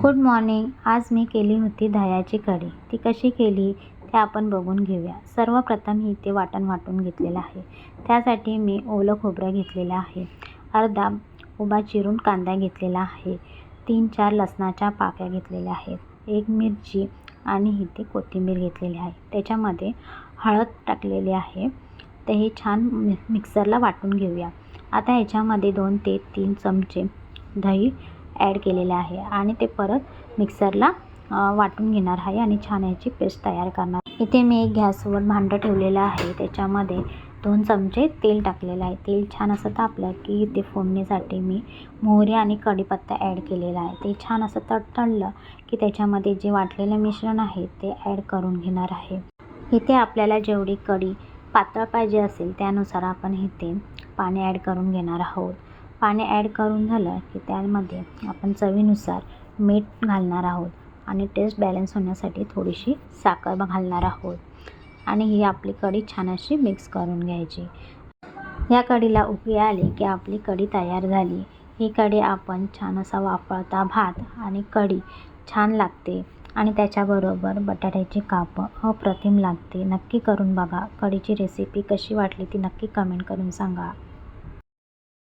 Good morning. आज मी केली होती दह्याची कढी. ती कशी केली ते आपण बघून घेऊया. सर्वप्रथम इथे वाटण वाटून घेतलेलं आहे. त्यासाठी मी ओलं खोबरं घेतलेलं आहे. अर्धा उभा चिरून कांदा घेतलेला आहे. 3-4 लसणाच्या पाकळ्या घेतलेल्या आहेत. 1 मिरची आणि इथे कोथिंबीर घेतलेली आहे. त्याच्यामध्ये हळद टाकलेली आहे. ते हे छान मिक्सरला वाटून घेऊया. आता ह्याच्यामध्ये 2 ते 3 चमचे दही ॲड केलेले आहे आणि ते परत मिक्सरला वाटून घेणार आहे आणि छान याची पेस्ट तयार करणार. इथे मी एक गॅसवर भांडं ठेवलेलं आहे. त्याच्यामध्ये 2 चमचे तेल टाकलेलं आहे. तेल छान असं तापलं की इथे फोडणीसाठी मी मोहरी आणि कढीपत्ता ॲड केलेला आहे. ते छान असं तडतडलं की त्याच्यामध्ये जे वाटलेलं मिश्रण आहे ते ॲड करून घेणार आहे. इथे आपल्याला जेवढी कढी पातळ पाहिजे असेल त्यानुसार आपण इथे पाणी ॲड करून घेणार आहोत. पाणी ॲड करून झालं की त्यामध्ये आपण चवीनुसार मीठ घालणार आहोत आणि टेस्ट बॅलन्स होण्यासाठी थोडीशी साखर घालणार आहोत आणि ही आपली कढी छान अशी मिक्स करून घ्यायची. या कढीला उकळी आली की आपली कढी तयार झाली. ही कढी आपण छान असा वाफळता भात आणि कढी छान लागते आणि त्याच्याबरोबर बटाट्याची कापं अप्रतिम लागते. नक्की करून बघा. कढीची रेसिपी कशी वाटली ती नक्की कमेंट करून सांगा.